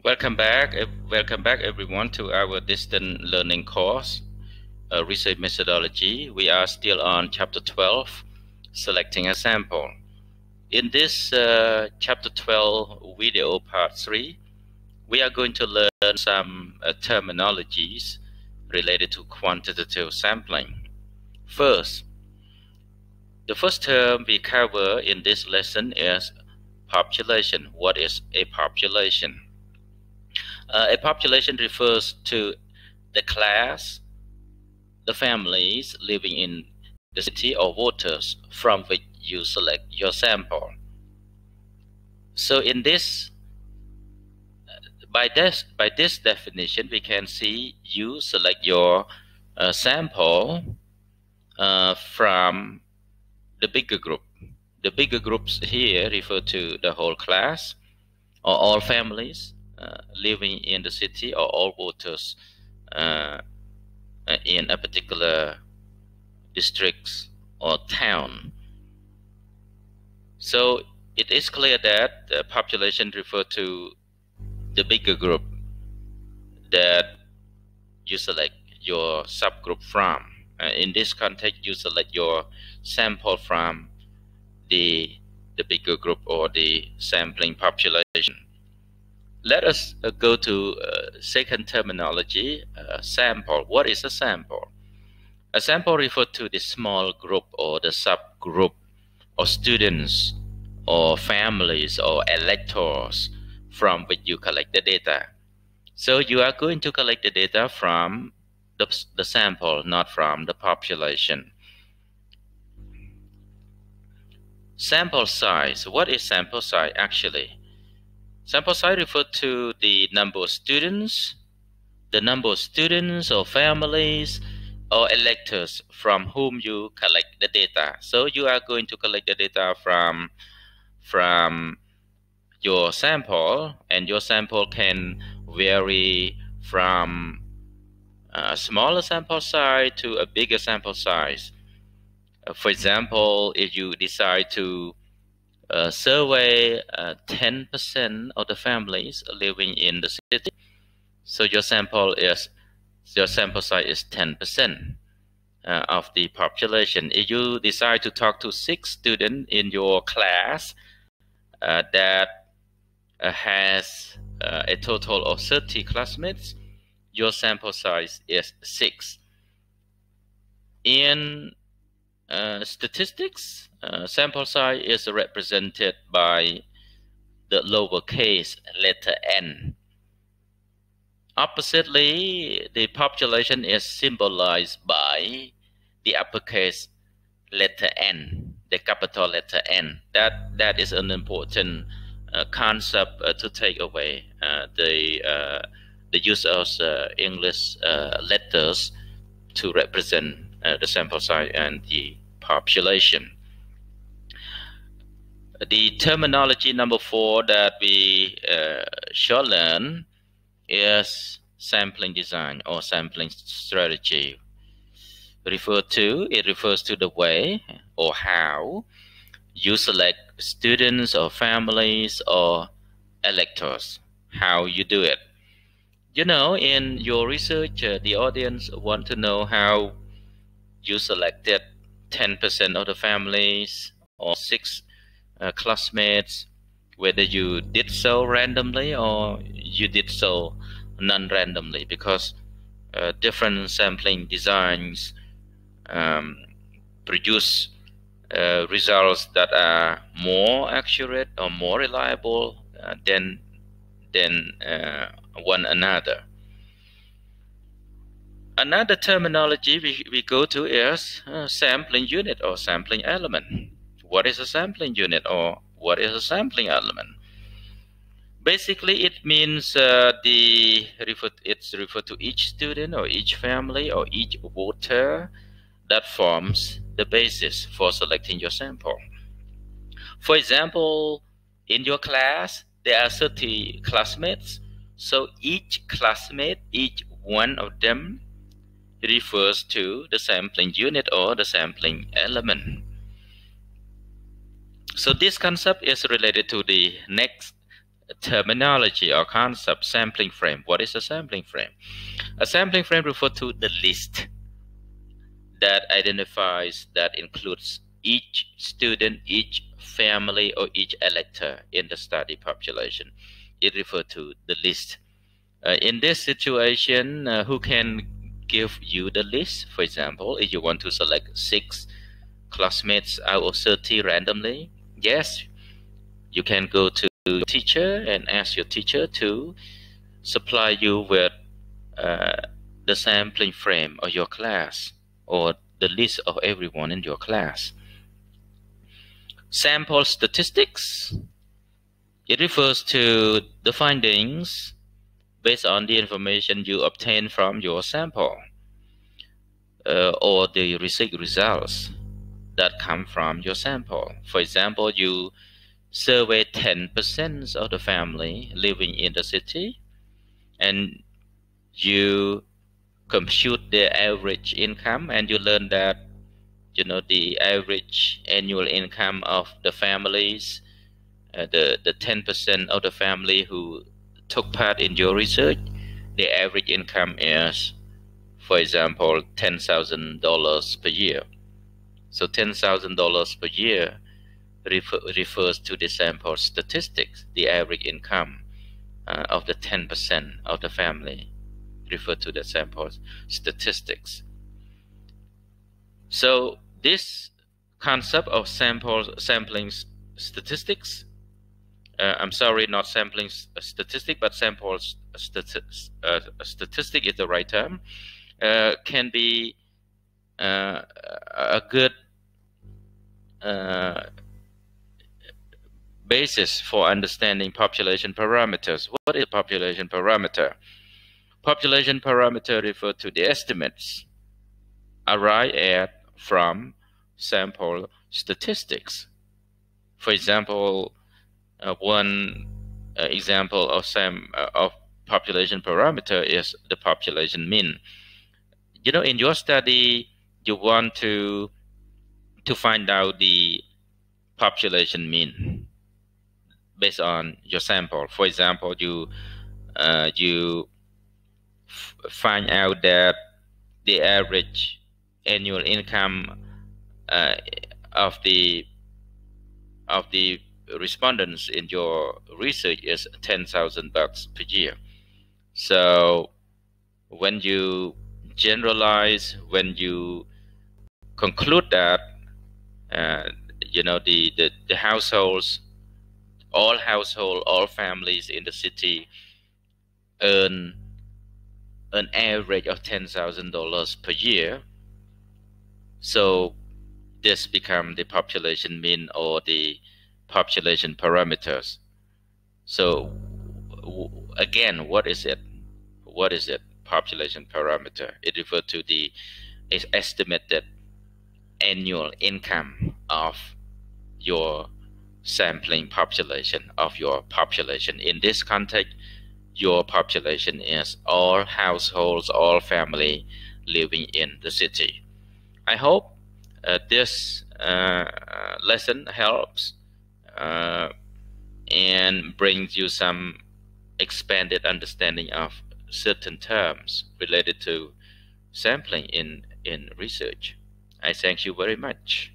Welcome back everyone to our distant learning course, research methodology. We are still on chapter 12, selecting a sample. In this chapter 12 video part 3, we are going to learn some terminologies related to quantitative sampling. First, the first term we cover in this lesson is population. What is a population? A population refers to the class, the families living in the city or voters from which you select your sample. So in this, by this definition, we can see you select your sample from the bigger group. The bigger groups here refer to the whole class or all families living in the city or all voters in a particular district or town. So it is clear that the population refers to the bigger group that you select your subgroup from. In this context, you select your sample from the bigger group or the sampling population. Let us go to second terminology, sample. What is a sample? A sample refers to the small group or the subgroup of students or families or electors from which you collect the data. So you are going to collect the data from the sample, not from the population. Sample size. What is sample size actually? Sample size refers to the number of students or families or electors from whom you collect the data. So you are going to collect the data from your sample, and your sample can vary from a smaller sample size to a bigger sample size. For example, if you decide to survey 10% of the families living in the city, so your sample size is 10% of the population. If you decide to talk to 6 students in your class that has a total of 30 classmates, your sample size is 6. In statistics, sample size is represented by the lowercase letter n. Oppositely, the population is symbolized by the uppercase letter n, the capital letter N. That is an important concept to take away, the use of English letters to represent the sample size and the population. The terminology number 4 that we shall learn is sampling design or sampling strategy. It refers to the way or how you select students or families or electors, how you do it. You know, in your research, the audience want to know how you selected 10% of the families or 6 classmates, whether you did so randomly or you did so non-randomly, because different sampling designs produce results that are more accurate or more reliable than one another. Another terminology we go to is sampling unit or sampling element. What is a sampling unit or what is a sampling element? Basically, it means it's referred to each student or each family or each voter that forms the basis for selecting your sample. For example, in your class, there are 30 classmates. So each classmate, each one of them, refers to the sampling unit or the sampling element. So this concept is related to the next terminology or concept, sampling frame. What is a sampling frame? A sampling frame refers to the list that identifies, that includes each student, each family, or each elector in the study population. It refers to the list. In this situation, who can give you the list? For example, if you want to select 6 classmates out of 30 randomly, yes, you can go to your teacher and ask your teacher to supply you with the sampling frame of your class, or the list of everyone in your class. Sample statistics. It refers to the findings based on the information you obtain from your sample, or the results that come from your sample. For example, you survey 10% of the family living in the city, and you compute their average income, and you learn that the average annual income of the families, the 10% of the family who took part in your research, the average income is, for example, $10,000 per year. So $10,000 per year refers to the sample statistics, the average income of the 10% of the family, refer to the sample statistics. So this concept of sampling statistics, I'm sorry, not sampling statistic, but sample statistic is the right term, can be a good basis for understanding population parameters. What is a population parameter? Population parameter refer to the estimates arrived at from sample statistics. For example, one example of population parameter is the population mean. In your study, you want to find out the population mean based on your sample. For example, you find out that the average annual income of the respondents in your research is $10,000 per year. So when you generalize, when you conclude that the households, all families in the city earn an average of $10,000 per year, so this becomes the population mean or the population parameters. So again, what is it? Population parameter. It refers to the estimated annual income of your sampling population, of your population. In this context, your population is all households, all family living in the city. I hope this lesson helps and brings you some expanded understanding of certain terms related to sampling in research. I thank you very much.